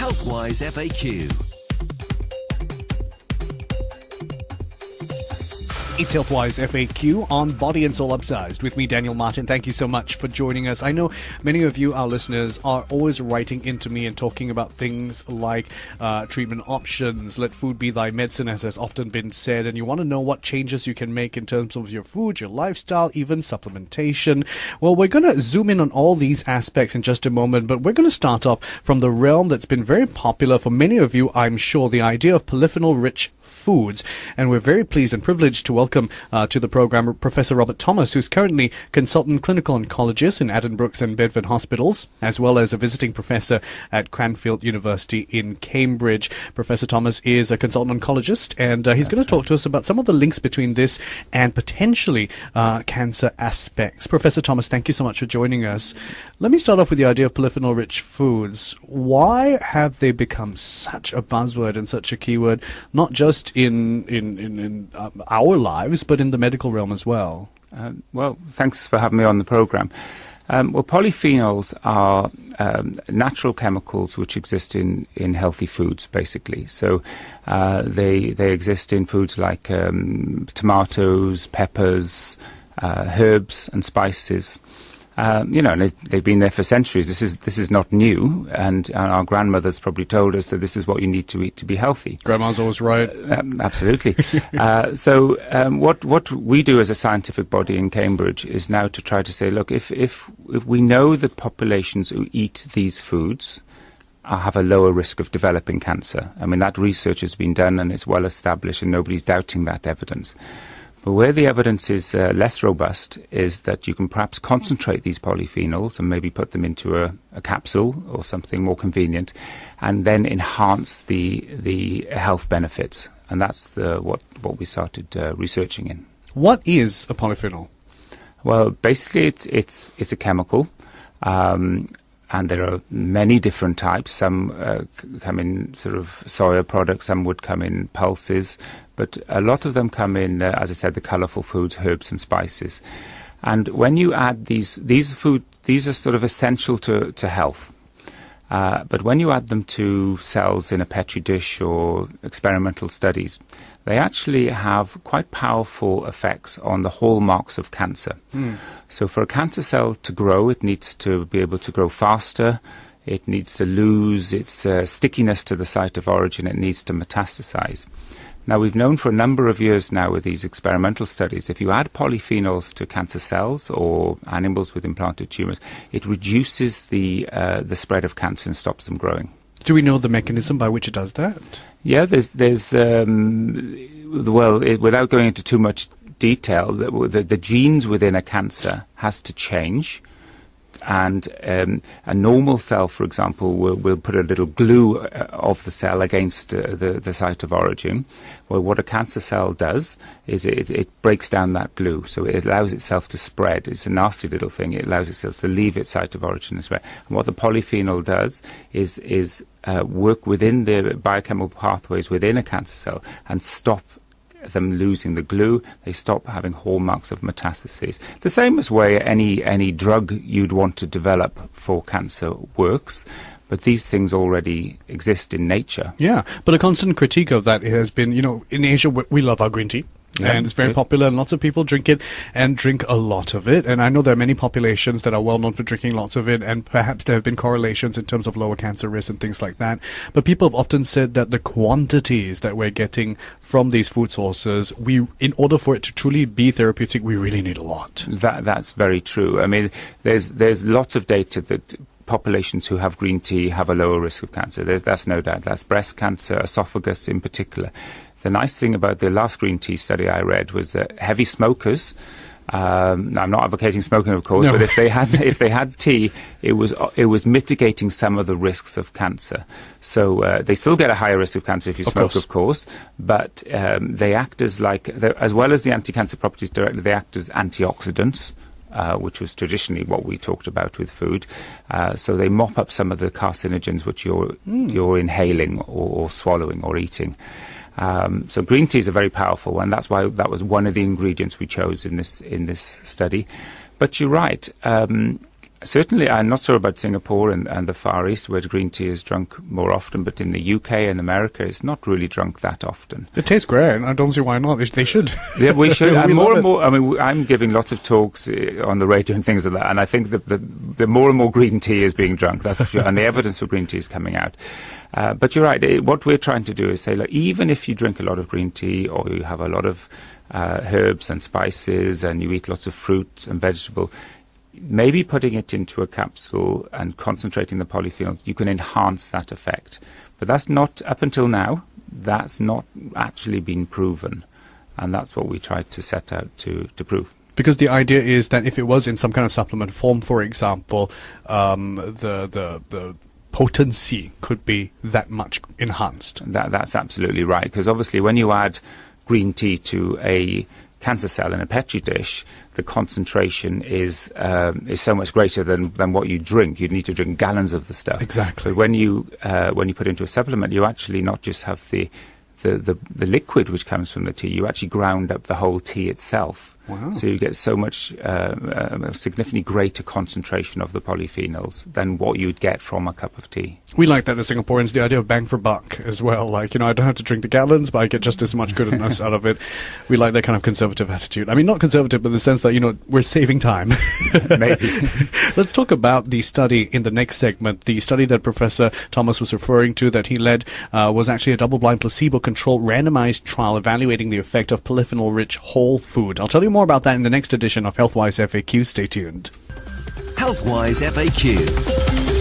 Healthwise FAQ. It's Healthwise FAQ on Body and Soul Upsized with me, Daniel Martin. Thank you so much for joining us. I know many of you, our listeners, are always writing into me and talking about things like treatment options. Let food be thy medicine, as has often been said. And you want to know what changes you can make in terms of your food, your lifestyle, even supplementation. Well, we're going to zoom in on all these aspects in just a moment, but we're going to start off from the realm that's been very popular for many of you, I'm sure, the idea of polyphenol-rich foods. And we're very pleased and privileged to welcome to the program Professor Robert Thomas, who's currently consultant clinical oncologist in Addenbrooke's and Bedford Hospitals, as well as a visiting professor at Cranfield University in Cambridge. Professor Thomas is a consultant oncologist, and he's going to talk to us about some of the links between this and potentially cancer aspects. Professor Thomas, thank you so much for joining us. Let me start off with the idea of polyphenol-rich foods. Why have they become such a buzzword and such a keyword, not just in our lives, but in the medical realm as well? Well, thanks for having me on the program. Well, polyphenols are natural chemicals which exist in healthy foods, basically. So they exist in foods like tomatoes, peppers, herbs and spices. And they've been there for centuries. This is not new, and our grandmothers probably told us that this is what you need to eat to be healthy. Grandma's always right. Absolutely. So what we do as a scientific body in Cambridge is now to try to say, look, if we know that populations who eat these foods have a lower risk of developing cancer. I mean, that research has been done and it's well established, and nobody's doubting that evidence. But where the evidence is less robust is that you can perhaps concentrate these polyphenols and maybe put them into a capsule or something more convenient, and then enhance the health benefits. And that's what we started researching in. What is a polyphenol? Well, basically it's a chemical. And there are many different types. Some come in sort of soya products, some would come in pulses, but a lot of them come in, as I said, the colourful foods, herbs and spices. And when you add these are sort of essential to health. But when you add them to cells in a petri dish or experimental studies, they actually have quite powerful effects on the hallmarks of cancer. So for a cancer cell to grow, it needs to be able to grow faster, it needs to lose its stickiness to the site of origin, it needs to metastasize. Now, we've known for a number of years now with these experimental studies, if you add polyphenols to cancer cells or animals with implanted tumours, it reduces the spread of cancer and stops them growing. Do we know the mechanism by which it does that? Yeah, there's without going into too much detail, the genes within a cancer has to change. And a normal cell, for example, will put a little glue of the cell against the site of origin. Well, what a cancer cell does is it breaks down that glue, so it allows itself to spread. It's a nasty little thing. It allows itself to leave its site of origin and spread. And what the polyphenol does is work within the biochemical pathways within a cancer cell and stop them losing the glue. They stop having hallmarks of metastases. The same as way any drug you'd want to develop for cancer works, but these things already exist in nature. Yeah, but a constant critique of that has been, in Asia we love our green tea. Yeah, and it's very popular, and lots of people drink it and drink a lot of it. And I know there are many populations that are well known for drinking lots of it, and perhaps there have been correlations in terms of lower cancer risk and things like that. But people have often said that the quantities that we're getting from these food sources, in order for it to truly be therapeutic, we really need a lot. That's very true. I mean, there's lots of data that populations who have green tea have a lower risk of cancer. That's no doubt. That's breast cancer, esophagus in particular. The nice thing about the last green tea study I read was that heavy smokers, I'm not advocating smoking, of course, but if they had tea, it was mitigating some of the risks of cancer. So they still get a higher risk of cancer if you smoke, of course, but they act as as well as the anti-cancer properties directly, they act as antioxidants. Which was traditionally what we talked about with food. So they mop up some of the carcinogens which you're inhaling or swallowing or eating. So green tea is a very powerful one. That's why that was one of the ingredients we chose in this study. But you're right. Certainly, I'm not sure about Singapore and the Far East, where green tea is drunk more often, but in the UK and America, it's not really drunk that often. It tastes great. I don't see why not. They should. Yeah, we should. We And love more it. and more, I mean, I'm giving lots of talks on the radio and things like that, and I think that the more and more green tea is being drunk, that's for sure, and the evidence for green tea is coming out. But you're right. What we're trying to do is say, like, even if you drink a lot of green tea or you have a lot of herbs and spices and you eat lots of fruits and vegetable, maybe putting it into a capsule and concentrating the polyphenols, you can enhance that effect. But that's not, up until now, that's not actually been proven. And that's what we tried to set out to prove. Because the idea is that if it was in some kind of supplement form, for example, the potency could be that much enhanced. That's absolutely right. Because obviously when you add green tea to a cancer cell in a petri dish, the concentration is so much greater than what you drink. You need to drink gallons of the stuff. Exactly. But when you put it into a supplement, you actually not just have the liquid which comes from the tea, you actually ground up the whole tea itself. Wow. So you get so much significantly greater concentration of the polyphenols than what you'd get from a cup of tea. We like that as Singaporeans, the idea of bang for buck as well. Like, I don't have to drink the gallons, but I get just as much goodness out of it. We like that kind of conservative attitude. I mean, not conservative, but in the sense that, we're saving time. Maybe. Let's talk about the study in the next segment. The study that Professor Thomas was referring to that he led was actually a double-blind, placebo-controlled, randomized trial evaluating the effect of polyphenol-rich whole food. I'll tell you more about that in the next edition of Healthwise FAQ. Stay tuned. Healthwise FAQ.